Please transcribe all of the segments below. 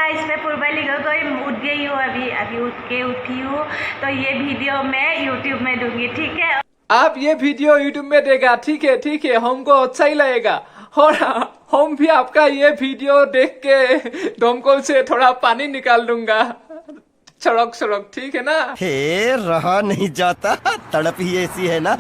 Guys, मैं पूर्वाली गई उठ गई हूँ। अभी उठ के उठी हूँ, तो ये वीडियो मैं यूट्यूब में दूंगी, ठीक है। आप ये वीडियो यूट्यूब में देगा, ठीक है, हमको अच्छा ही लगेगा। और हम भी आपका ये वीडियो देख के दमकल से थोड़ा पानी निकाल दूंगा, सड़क, ठीक है ना। हे रहा नहीं जाता, तड़प ही ऐसी है ना।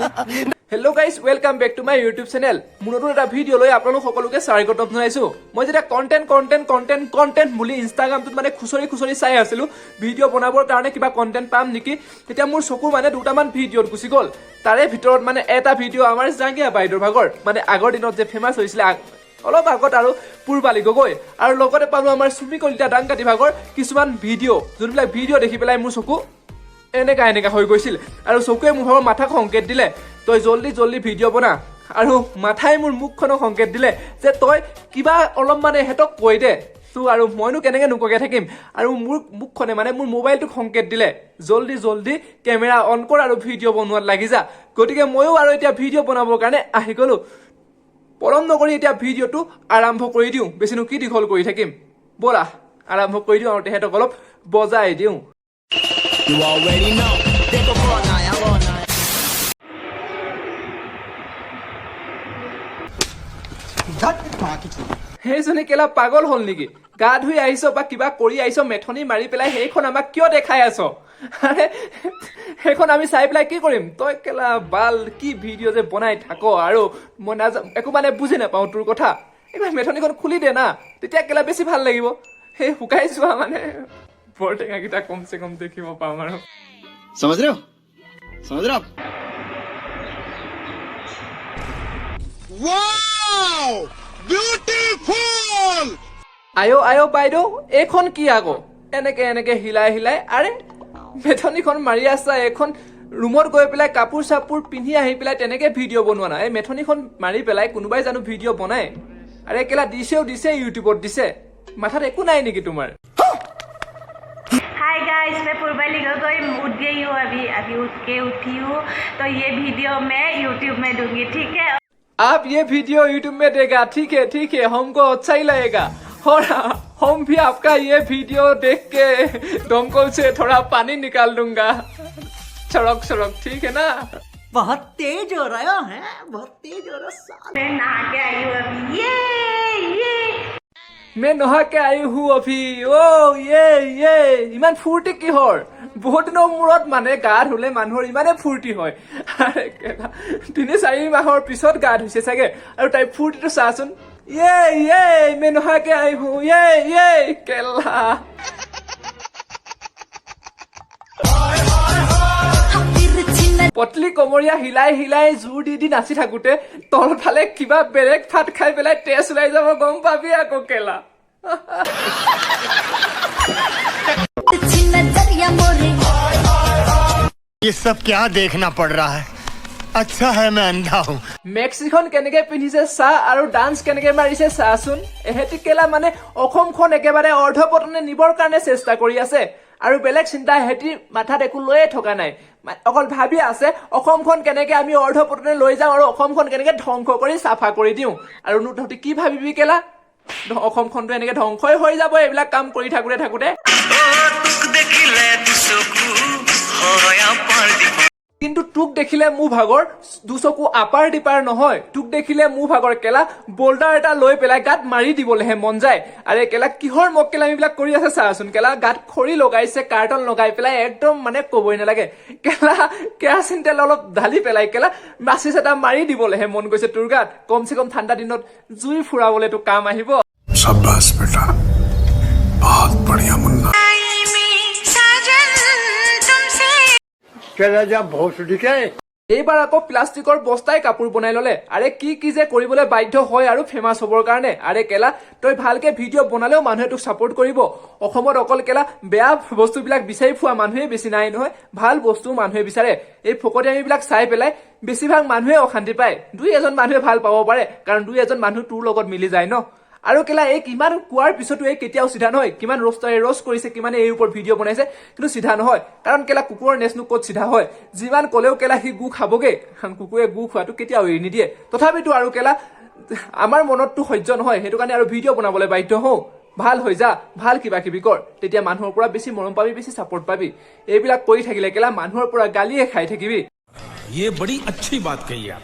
Hello guys, welcome back to my YouTube channel. नতুन এটা ভিডিও লৈ আপোনালোক সকলোকে স্বাগতম জনাইছো। মই যেটা কন্টেন্ট বুলি ইনষ্টাগ্ৰামত মানে খুচৰি চাই আছিলো ভিডিও বনাবৰ কাৰণে কিবা কন্টেন্ট পাম নেকি, তেতিয়া মোৰ চকুৰ মানে দুটামান ভিডিঅ'ত গুচি গ'ল। তাৰে ভিতৰত মানে এটা ভিডিঅ' আমাৰ জাংগিয়া বাইদেউৰ ভাগৰ, মানে আগৰ দিনত যে ফেমাস হৈছিলে অলপ আগত আৰু পূৰ্বালী গগৈ, আৰু লগতে পালো আমাৰ চুমি কলিতা ডাংকাটি ভাগৰ কিছুমান ভিডিঅ', যোনবিলাক ভিডিঅ' দেখি পেলাই মোৰ চকু এনেকা হৈ গৈছিল। আৰু চকুৱে মোৰ ভাগৰ মাথাক সংকেত দিলে, তই জল্দি ভিডিঅ' বনা। আৰু মাথাই মোৰ মুখখনক সংকেত দিলে যে তই কিবা অলপ মানে হেতক কৈ দে। তো আৰু মইনো কেনেকে নুকোৱাকে থাকিম। আৰু মোৰ মুখখনে মানে মোৰ মোবাইলটোক সংকেত দিলে জল্দি কেমেৰা অন কৰ আৰু ভিডিঅ' বনোৱাত লাগি যা। গতিকে ময়ো আৰু এতিয়া ভিডিঅ' বনাবৰ কাৰণে আহি গ'লো। পলম নকৰি এতিয়া ভিডিঅ'টো আৰম্ভ কৰি দিওঁ। বেছিনো কি দীঘল কৰি থাকিম, ব'লা আৰম্ভ কৰি দিওঁ আৰু তেহেঁতক অলপ বজাই দিওঁ। You already know. Take a ball now, I want now. সেইজনী কেলা পাগল হল নেকি? গা ধুই আহিছ বা কিবা কৰি আহিছ, মেথনি মাৰি পেলাই সেইখন আমাক কিয় দেখাই আছ? আৰে সেইখন আমি চাই পেলাই কি কৰিম? তই কেলা বাল কি ভিডিঅ' যে বনাই থাক, আৰু মই একো মানে বুজি নাপাওঁ তোৰ কথা। এইবাৰ মেথনিখন খুলি দে না, তেতিয়া কেলা বেছি ভাল লাগিব। সেই শুকাই যোৱা মানে বৰটেঙা কেইটা কমচে কম দেখিব পাম আৰু। समझ रहे हो आप? Wow! Beautiful! আয়ো বাইদেউ, এইখন কি আকৌ এনেকে হিলাই আৰে মেথনিখন মাৰি আছা। এইখন ৰুমত গৈ পেলাই কাপোৰ চাপোৰ পিন্ধি আহি পেলাই তেনেকে ভিডিঅ' বনোৱা নাই। মেথনিখন মাৰি পেলাই কোনোবাই জানো ভিডিঅ' বনাই? আৰে কেলা দিছে ইউটিউবত দিছে, মাথাত একো নাই নেকি তোমাৰ? हाय गाइस, मैं पूर्वाली गई उठ गई हूँ। अभी उठ के उठी हूँ, तो ये वीडियो मैं यूट्यूब में दूंगी, ठीक है। आप ये वीडियो यूट्यूब में देगा, ठीक है, हमको अच्छा ही लगेगा। और हम भी आपका ये वीडियो देख के दमकल से थोड़ा पानी निकाल दूंगा, सड़क, ठीक है ना। बहुत तेज हो रहा है, बहुत तेज हो रहा। मैं नहा के आई हूँ अभी। ये मैं नहा के आई हूँ अभी। ओ ये ইমান ফূৰ্তি কিহৰ? বহুত দিনৰ মূৰত মানে গা ধুলে মানুহৰ ইমানে ফূৰ্তি হয়। আৰে কেলা 3-4 মাহৰ পিছত গা ধুইছে চাগে, আৰু তাই ফূৰ্তিটো চাচোন। ये मैं नहा के आई हूँ, ये কেলা। পতলি কমৰীয়া হিলাই জোৰ দি নাচি থাকোতে তলফালে কিবা বেলেগ ফাট খাই পেলাই তেজ ওলাই যাব, গম পাবি আকৌ কেলা। ये सब क्या देखना पड़ रहा है? अच्छा है मैं अंधा हूँ। মেক্সিখন কেনেকে পিন্ধিছে চা, আৰু ডান্স কেনেকে মাৰিছে চাচোন। এহেঁতি কেলা মানে অসমখন একেবাৰে অৰ্ধপতনে নিবৰ কাৰণে চেষ্টা কৰি আছে, আৰু বেলেগ চিন্তা এহেঁতি মাথাত একো লৈয়ে থকা নাই। অকল ভাবি আছে অসমখন কেনেকে আমি অৰ্ধপতনে লৈ যাওঁ আৰু অসমখন কেনেকে ধ্বংস কৰি চাফা কৰি দিওঁ। আৰু তহঁতি কি ভাবিবি কেলা? অসমখনটো এনেকে ধ্বংসই হৈ যাব এইবিলাক কাম কৰি থাকোতে। কিন্তু তোক দেখিলে মোৰ ভাগৰ দুচকু আপাৰ ডিপাৰ নহয়, তোক দেখিলে মোৰ ভাগৰ কেলা বোল্ডাৰ এটা লৈ পেলাই গাত মাৰি দিবলেহে মন যায়। আৰে কেলা কিহৰ মক্কেলামিবিলাক কৰি আছে চাচোন। কেলা গাত খৰি লগাইছে, কাৰ্টন লগাই পেলাই, একদম মানে কবই নালাগে। কেলা কেৰাচিন তেল অলপ ঢালি পেলাই কেলা মাচিছ এটা মাৰি দিবলেহে মন গৈছে তোৰ গাত। কমচে কম ঠাণ্ডা দিনত জুই ফুৰাবলে তোৰ কাম আহিব। शाबाश बेटा, बहुत बढ़िया मुन्ना। चला जा भोसड़ी के। এইবাৰ আকৌ প্লাষ্টিকৰ বস্তাই কাপোৰ বনাই ললে। আৰে কি যে কৰিবলৈ বাধ্য হয় আৰু ফেমাছ হবৰ কাৰণে। আৰে কেলা তই ভালকে ভিডিঅ' বনালেও মানুহে তোক ছাপোৰ্ট কৰিব। অসমত অকল কেলা বেয়া বস্তুবিলাক বিচাৰি পোৱা মানুহে বেছি নাই নহয়, ভাল বস্তু মানুহে বিচাৰে। এই ফকটিয়ামিবিলাক চাই পেলাই বেছিভাগ মানুহে অশান্তি পায়। 2-এজন মানুহে ভাল পাব পাৰে, কাৰণ 2-এজন মানুহ তোৰ লগত মিলি যায় ন। আৰু কেলা এই কিমান কোৱাৰ পিছতো এই কেতিয়াও চিধা নহয়। কিমান ৰ'ষ্ট কৰিছে, কিমানে এই ওপৰত ভিডিঅ' বনাইছে, কিন্তু চিধা নহয়। কাৰণ কেলা কুকুৰৰ নেচনো ক'ত চিধা হয়? যিমান ক'লেও কেলা সি গু খাবগে, কুকুৰে গু খোৱাটো কেতিয়াও এৰি নিদিয়ে। তথাপিতো আৰু কেলা আমাৰ মনতটো সহ্য নহয়, সেইটো কাৰণে আৰু ভিডিঅ' বনাবলৈ বাধ্য হওঁ। ভাল হৈ যা ভাল কিবা কিবি কৰ তেতিয়া মানুহৰ পৰা বেছি মৰম পাবি বেছি সাপোৰ্ট পাবি এইবিলাক কৰি থাকিলে কেলা মানুহৰ পৰা গালিয়ে খাই থাকিবি ये बड़ी अच्छी बात कही आप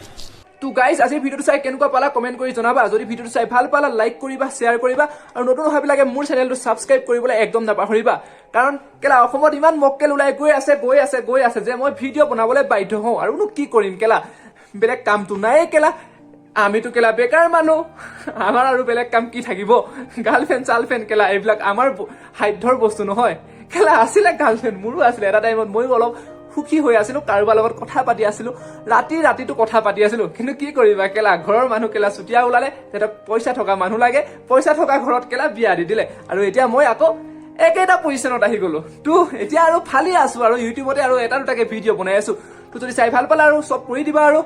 তো গাইজ আজি ভিডিওটো চাই কেনেকুৱা পালা কমেন্ট কৰি জনাবা যদি ভিডিওটো চাই ভাল পালা লাইক কৰিবা শ্বেয়াৰ কৰিবা আৰু নতুন অহাবিলাকে মোৰ চেনেলটো সাবস্ক্ৰাইব কৰিবলৈ একদম নাপাহৰিবা কাৰণ কেলা অসমত ইমান মক্কেল ওলাই গৈ আছে যে মই ভিডিও বনাবলৈ বাধ্য হওঁ আৰুনো কি কৰিম কেলা বেলেগ কামটো নাই কেলা আমিতো কেলা বেকাৰ মানুহ আমাৰ আৰু বেলেগ কাম কি থাকিব গাৰ্লফ্ৰেণ্ড চালফ্ৰেণ্ড কেলা এইবিলাক আমাৰ সাধ্যৰ বস্তু নহয় কেলা আছিলে গাৰ্লফ্ৰেণ্ড মোৰো আছিলে এটা টাইমত ময়ো অলপ সুখী হৈ আছিলো কাৰোবাৰ লগত কথা পাতি আছিলো ৰাতিটো কথা পাতি আছিলো কিন্তু কি কৰিবা কেলা ঘৰৰ মানুহ কেলা চুটিয়া ওলালে তেটা পইচা থকা মানুহ লাগে পইচা থকা ঘৰত কেলা বিয়া দি দিলে আৰু এতিয়া মই আকৌ একেটা পজিশনত আহি গলো তো এতিয়া আৰু ফালি আছো আৰু ইউটিউবতে আৰু এটা দুটাকে ভিডিও বনাই আছো তো যদি চাই ভাল পালা আৰু সব কৰি দিবা আৰু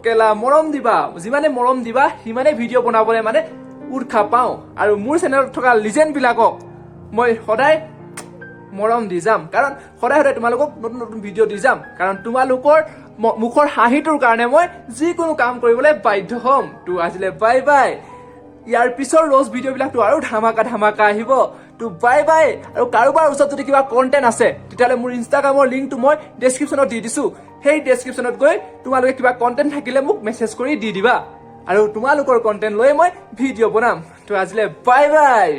কেলা মৰম দিবা যিমানে মৰম দিবা সিমানে ভিডিও বনাবলৈ মানে উৎসাহ পাওঁ আৰু মোৰ চেনেলত থকা লিজেণ্ড বিলাকক মই সদায় মৰম দি যাম কাৰণ সদায় তোমালোকক নতুন নতুন ভিডিও দি যাম কাৰণ তোমালোকৰ মুখৰ হাঁহিটোৰ কাৰণে মই যিকোনো কাম কৰিবলৈ বাধ্য হ'ম তো আজিলে বাই বাই ইয়াৰ পিছৰ ৰ'জ ভিডিঅ'বিলাকতো আৰু ধামাকা আহিব তো বাই বাই আৰু কাৰোবাৰ ওচৰত যদি কিবা কণ্টেণ্ট আছে তেতিয়াহ'লে মোৰ ইনষ্টাগ্ৰামৰ লিংকটো মই ডেছক্ৰিপশ্যনত দি দিছো সেই ডেছক্ৰিপশ্যনত গৈ তোমালোকে কিবা কণ্টেণ্ট থাকিলে মোক মেছেজ কৰি দি দিবা আৰু তোমালোকৰ কণ্টেণ্ট লৈ মই ভিডিঅ' বনাম তো আজিলে বাই বাই